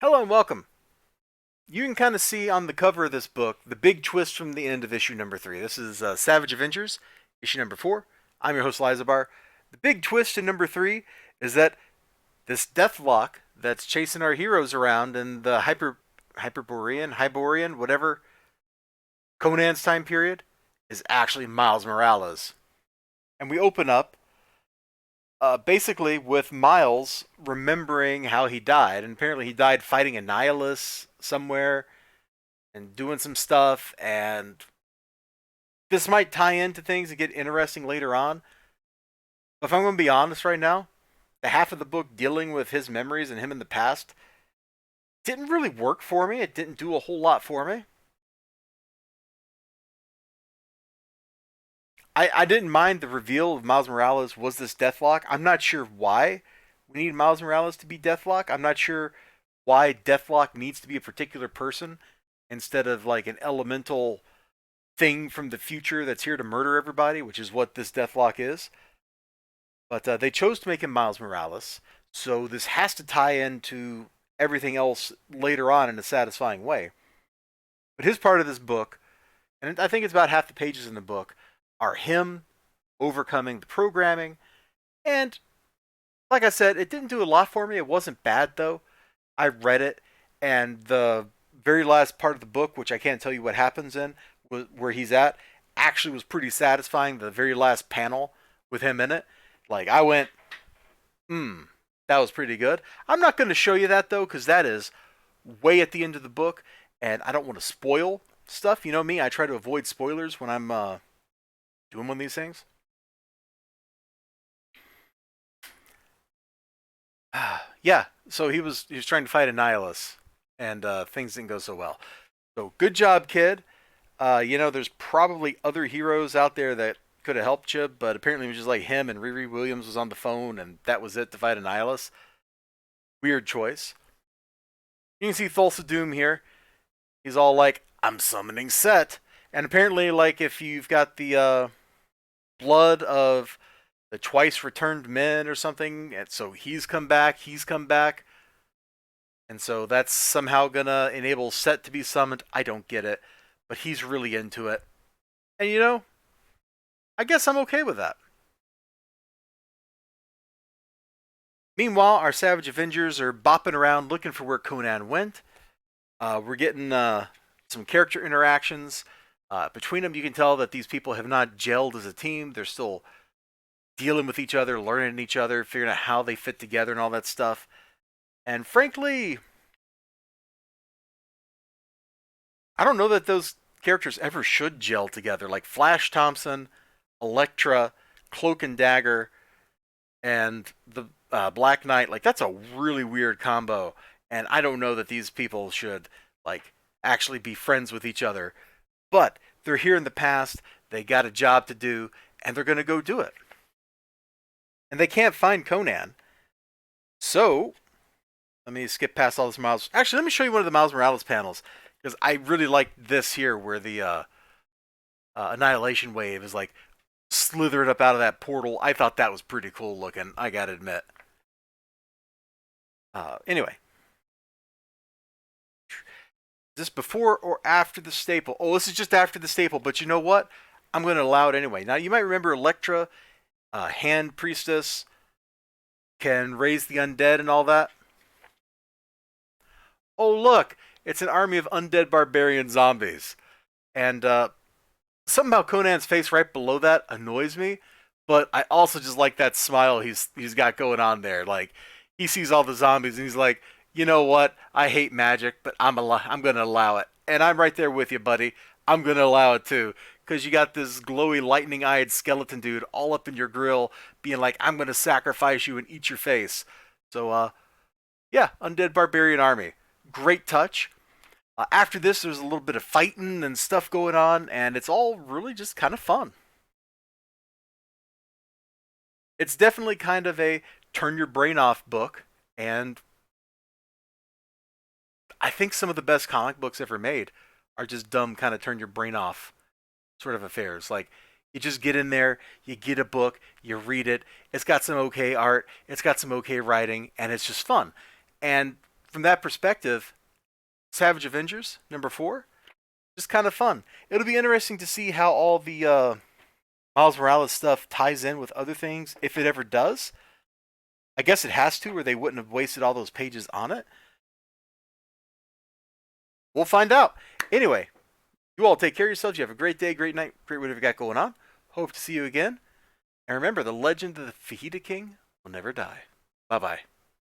Hello and welcome. You can kind of see on the cover of this book the big twist from the end of issue number 3. This is Savage Avengers, issue number 4. I'm your host, Elizibar. The big twist in number 3 is that this Deathlock that's chasing our heroes around in the Hyborian, whatever, Conan's time period, is actually Miles Morales. And we open up basically with Miles remembering how he died. And apparently he died fighting a nihilist somewhere and doing some stuff, and this might tie into things and get interesting later on. But if I'm going to be honest right now, the half of the book dealing with his memories and him in the past didn't really work for me. It didn't do a whole lot for me. I didn't mind the reveal of Miles Morales was this Deathlock. I'm not sure why we need Miles Morales to be Deathlock. I'm not sure why Deathlock needs to be a particular person instead of like an elemental thing from the future that's here to murder everybody, which is what this Deathlock is. But they chose to make him Miles Morales, so this has to tie into everything else later on in a satisfying way. But his part of this book, and I think it's about half the pages in the book, are him overcoming the programming. And like I said, it didn't do a lot for me. It wasn't bad though. I read it, and the very last part of the book, which I can't tell you what happens in, where he's at, actually was pretty satisfying. The very last panel with him in it, like I went, that was pretty good. I'm not going to show you that though, because that is way at the end of the book, and I don't want to spoil stuff. You know me, I try to avoid spoilers when I'm doing one of these things. Yeah, so he was trying to fight a nihilist, and things didn't go so well. So good job, kid. There's probably other heroes out there that could have helped you, but apparently it was just like him and Riri Williams was on the phone, and that was it to fight a nihilist. Weird choice. You can see Thulsa Doom here. He's all like, "I'm summoning Set," and apparently, like if you've got the blood of the twice returned men or something, and so he's come back. He's come back. And so that's somehow gonna enable Set to be summoned. I don't get it, but he's really into it. And I guess I'm okay with that. Meanwhile, our Savage Avengers are bopping around looking for where Conan went. We're getting some character interactions. Between them, you can tell that these people have not gelled as a team. They're still dealing with each other, learning each other, figuring out how they fit together and all that stuff. And frankly, I don't know that those characters ever should gel together. Like Flash Thompson, Elektra, Cloak and Dagger, and the Black Knight. Like that's a really weird combo, and I don't know that these people should like actually be friends with each other. But they're here in the past. They got a job to do, and they're gonna go do it. And they can't find Conan, so let me skip past all this Miles. Actually, let me show you one of the Miles Morales panels because I really like this here, where the Annihilation Wave is like slithered up out of that portal. I thought that was pretty cool looking. I gotta admit. Anyway, is this before or after the staple? Oh, this is just after the staple. But you know what? I'm going to allow it anyway. Now you might remember Elektra, Hand Priestess, can raise the undead and all that. Oh look, it's an army of undead barbarian zombies, and somehow Conan's face right below that annoys me. But I also just like that smile he's got going on there. Like he sees all the zombies and he's like, you know what? I hate magic, but I'm gonna allow it, and I'm right there with you, buddy. I'm gonna allow it too, because you got this glowy, lightning-eyed skeleton dude all up in your grill, being like, I'm gonna sacrifice you and eat your face. So yeah, undead barbarian army, great touch. After this, there's a little bit of fighting and stuff going on, and it's all really just kind of fun. It's definitely kind of a turn your brain off book, and I think some of the best comic books ever made are just dumb, kind of turn your brain off sort of affairs. Like, you just get in there, you get a book, you read it, it's got some okay art, it's got some okay writing, and it's just fun. And from that perspective, Savage Avengers #4, just kind of fun. It'll be interesting to see how all the Miles Morales stuff ties in with other things, if it ever does. I guess it has to, or they wouldn't have wasted all those pages on it. We'll find out. Anyway, you all take care of yourselves. You have a great day, great night, great whatever you got going on. Hope to see you again. And remember, the legend of the Fajita King will never die. Bye-bye.